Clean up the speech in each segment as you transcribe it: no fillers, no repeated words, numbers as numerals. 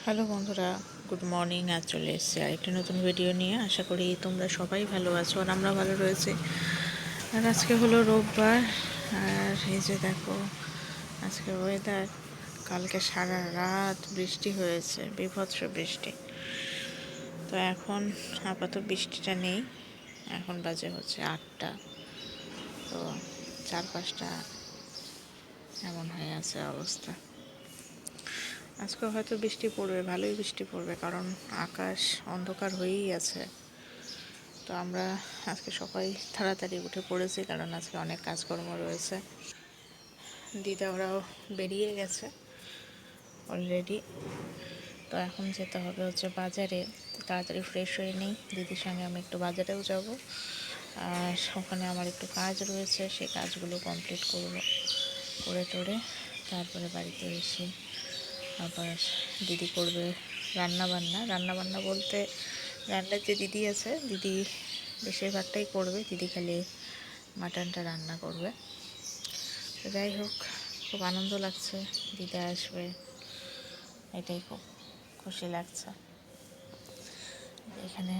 Hello বন্ধুরা, good morning. আজ চলে এসেছি আরেকটি নতুন ভিডিও নিয়ে। আশা করি তোমরা সবাই ভালো আছো আর আমরা ভালো রয়েছি। আর আজকে হলো রোববার, আর এই যে দেখো আজকে ওয়েদার, কালকে সারা রাত বৃষ্টি হয়েছে, বীভৎস বৃষ্টি। তো এখন আপাতত বৃষ্টিটা নেই, এখন বাজে হচ্ছে 8টা। তো চারপাশটা এমন হয়ে আছে অবস্থা। আজকে হয়তো বৃষ্টি পড়বে, ভালোই বৃষ্টি পড়বে, কারণ আকাশ অন্ধকার হয়েই আছে। তো আমরা আজকে সবাই তাড়াতাড়ি উঠে পড়েছি, কারণ আজকে অনেক কাজকর্ম রয়েছে। দিদা ওরাও বেরিয়ে গেছে অলরেডি। তো এখন যেতে হবে হচ্ছে বাজারে। তাড়াতাড়ি ফ্রেশ হয়ে নিই, দিদির সঙ্গে আমি একটু বাজারেও যাব। আর ওখানে আমার একটু কাজ রয়েছে, সেই কাজগুলো কমপ্লিট করে টোরে তারপরে বাড়িতে এসে আবার দিদি করবে রান্না বান্না বলতে, রান্নার যে দিদি আছে, দিদি বেশিরভাগটাই করবে, দিদি খালি মাটনটা রান্না করবে। তো যাই হোক, খুব আনন্দ লাগছে, দিদি আসবে, এটাই খুব খুশি লাগছে। এখানে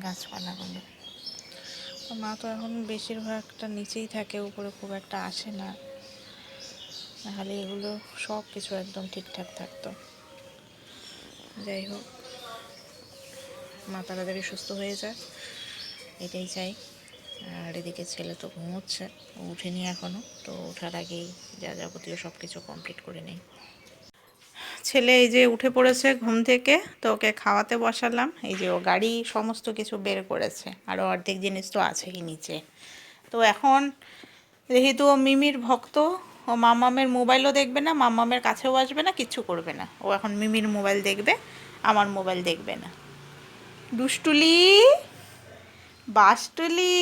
গাছপালাগুলো, তো মা তো এখন বেশিরভাগটা নিচেই থাকে, উপরে খুব একটা আসে না, নাহলে এগুলো সব কিছু একদম ঠিকঠাক থাকতো। যাই হোক, মা তাড়াতাড়ি সুস্থ হয়ে যায়, এটাই চাই। আর এদিকে ছেলে তো ঘুমোচ্ছে, ও উঠেনি এখনও, তো ওঠার আগেই যা যাবতীয় সব কিছু কমপ্লিট করে নেই। ছেলে এই যে উঠে পড়েছে ঘুম থেকে, তো ওকে খাওয়াতে বসালাম। এই যে ও গাড়ি সমস্ত কিছু বের করেছে, আরও অর্ধেক জিনিস তো আছেই নিচে। তো এখন যেহেতু ও মিমির ভক্ত, ও মামামের মোবাইলও দেখবে না, মামামের কাছেও আসবে না, কিচ্ছু করবে না। ও এখন মিমির মোবাইল দেখবে, আমার মোবাইল দেখবে না। দুষ্টুলি, বাসটুলি।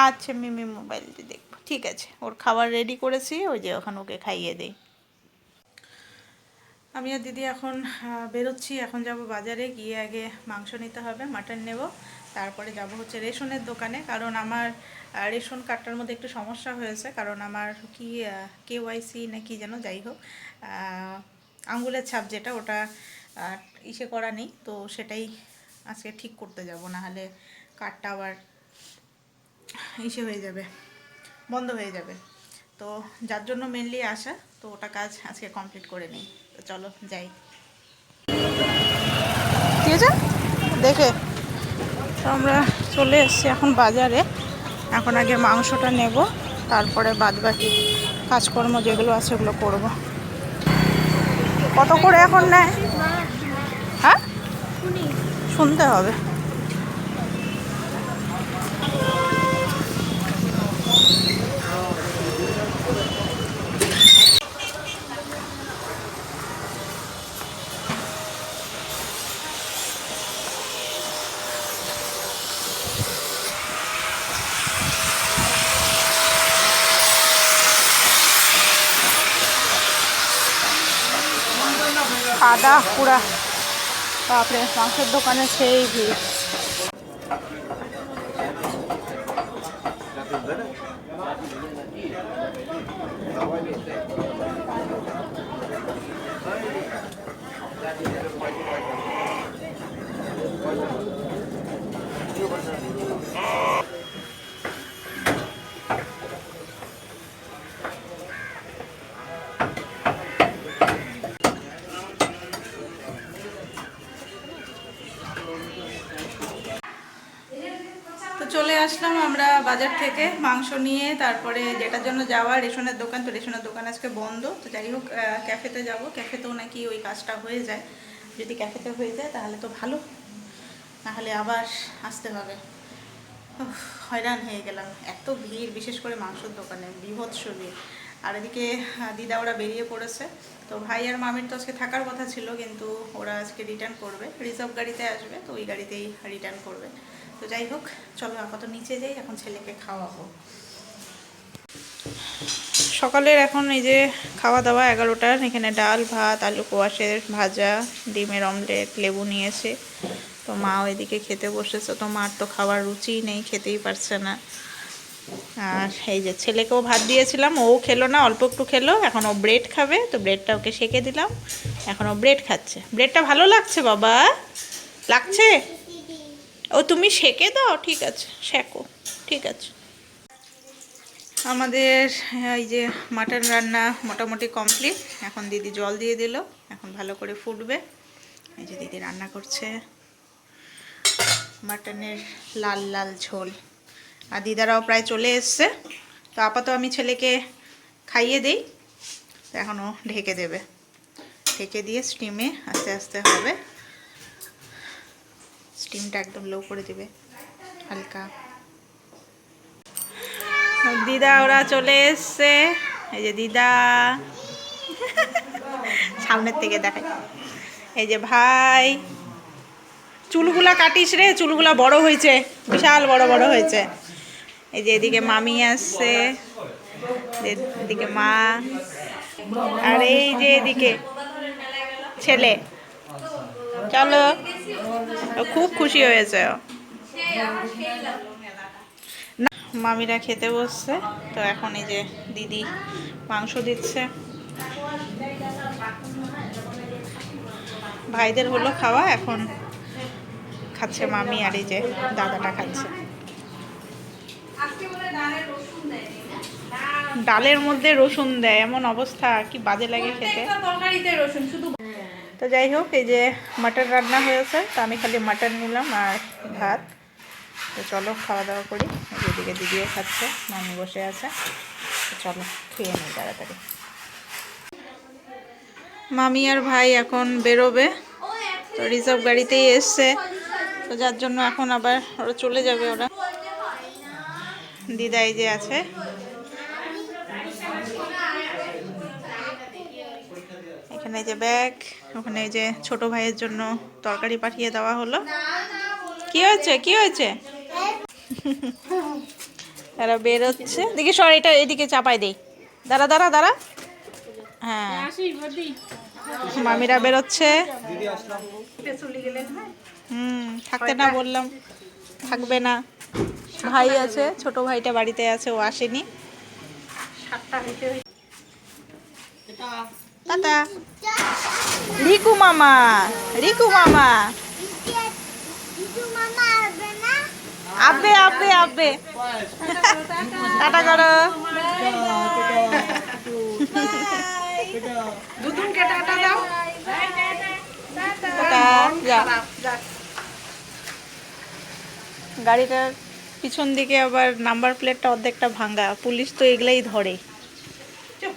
আচ্ছা, মিমি মোবাইল দিয়ে দেখবো, ঠিক আছে। ওর খাবার রেডি করেছি, ওই যে ওখানে ওকে খাইয়ে দেই। আমি আর দিদি এখন বেরোচ্ছি। এখন যাব বাজারে, গিয়ে আগে মাংস নিতে হবে, মাটন নেব। তারপরে যাব হচ্ছে রেশনের দোকানে, কারণ আমার রেশন কার্ডটার মধ্যে একটু সমস্যা হয়েছে, কারণ আমার কি কেওয়াইসি না কি যেন, যাই হোক, আঙুলের ছাপ যেটা, ওটা ইসে করা নেই, তো সেটাই আজকে ঠিক করতে যাব, নাহলে কার্ডটা আবার ইসে হয়ে যাবে, বন্ধ হয়ে যাবে। তো যার জন্য মেনলি আসা, তো ওটা কাজ আজকে কমপ্লিট করে নিই। তো চলো যাই। ঠিক আছে, দেখে তো আমরা চলে এসেছি এখন বাজারে। এখন আগে মাংসটা নেব, তারপরে বাদবাকি কাজকর্ম যেগুলো আছে ওগুলো করব। কত করে এখন নেয়? হ্যাঁ, শুনতে হবে। আদা পুরা, বাপরে, মাংসের দোকানে সেই ভিড়। তো চলে আসলাম আমরা বাজার থেকে মাংস নিয়ে, তারপরে যেটার জন্য যাওয়া রেশনের দোকান। তো রেশনের দোকান আজকে বন্ধ। তো যাই হোক, ক্যাফেতে যাব, ক্যাফেতেও নাকি ওই কাজটা হয়ে যায়। যদি ক্যাফেতে হয়ে যায় তাহলে তো ভালো, নাহলে আবার আসতে হবে। হয়রান হয়ে গেলাম, এত ভিড়, বিশেষ করে মাংসের দোকানে বীভৎস ভিড়। আর এদিকে দিদা ওরা বেরিয়ে পড়েছে। তো ভাই আর মামির তো আজকে থাকার কথা ছিল, কিন্তু ওরা আজকে রিটার্ন করবে, রিজার্ভ গাড়িতে আসবে, তো ওই গাড়িতেই রিটার্ন করবে। তো যাই হোক, চলো আপাতত নিচে যাই, এখন ছেলেকে খাওয়াবো। সকালের এখন এই যে খাওয়া দাওয়া 11টার। এখানে ডাল, ভাত, আলু কোয়াশের ভাজা, ডিমের অমলেট, লেবু নিয়েছে। তো মাও এদিকে খেতে বসেছে। তো মার তো খাওয়ার রুচিই নেই, খেতেই পারছে না। আর এই যে ছেলেকেও ভাত দিয়েছিলাম, ও খেলো না, অল্প একটু খেলো। এখন ও ব্রেড খাবে, তো ব্রেডটা ওকে সেঁকে দিলাম, এখন ও ব্রেড খাচ্ছে। ব্রেডটা ভালো লাগছে বাবা? লাগছে? ও তুমি সেঁকে দাও, ঠিক আছে, সেঁকো, ঠিক আছে। আমাদের এই যে মাটন রান্না মোটামুটি কমপ্লিট। এখন দিদি জল দিয়ে দিল, এখন ভালো করে ফুটবে। এই যে দিদি রান্না করছে মাটনের লাল লাল ঝোল। আর দিদারাও প্রায় চলে এসছে। তো আপাতত আমি ছেলেকে খাইয়ে দিই, তো এখনও ঢেকে দেবে, ঢেকে দিয়ে স্টিমে আস্তে আস্তে হবে। স্টিমটা একদম লো করে দেবে হালকা। দিদা ওরা চলে এসছে, এই যে দিদা সামনের থেকে দেখাই, এই যে ভাই। চুলগুলা কাটিস রে, চুলগুলা বড় হয়েছে, বিশাল বড় বড় হয়েছে। এই যে এদিকে মামি আসছে, এদিকে মা, আর এই যে এদিকে ছেলে। চলো, খুব খুশি হয়েছে ও। না, মামিরা খেতে বসছে। তো এখন এই যে দিদি মাংস দিচ্ছে, ভাইদের হলো খাওয়া, এখন খাচ্ছে মামি, আর এই যে দাদাটা খাচ্ছে। ডালের মধ্যে রসুন দেয়, এমন অবস্থা, কি বাজে লাগে খেতে। তো যাই হোক, এই যে মাটন রান্না হয়েছে, তো আমি খালি মাটন নিলাম আর ভাত। তো চলো খাওয়া দাওয়া করি। এদিকে দিদিও খাচ্ছে, মামি বসে আছে। তো চলো খেয়ে নিই তাড়াতাড়ি। মামি আর ভাই এখন বেরোবে, তো রিজার্ভ গাড়িতেই এসছে, তো যার জন্য এখন আবার ওরা চলে যাবে। ওরা দিদাই যে আছে, এখানে যে ব্যাগ, ওখানে যে ছোট ভাইয়ের জন্য তরকারি পাঠিয়ে দেওয়া হলো। কি হয়েছে, কি হয়েছে? এরা বেরোচ্ছে, দেখি সর, এটা এদিকে চাপাই দেই, দাঁড়া দাঁড়া দাঁড়া। হ্যাঁ, মামিরা বেরোচ্ছে। থাকতে না বললাম, থাকবে না। ভাই আছে, ছোট ভাইটা বাড়িতে আছে, ও আসেনি। টাটা। রিকু মামা, রিকু মামা, আব্বে আব্বে আব্বে, টাটা করো। দুদুনকে টাটা দাও। গাড়িটার পিছন দিকে আবার নাম্বার প্লেটটা অর্ধেকটা ভাঙা, পুলিশ তো এগুলাই ধরে।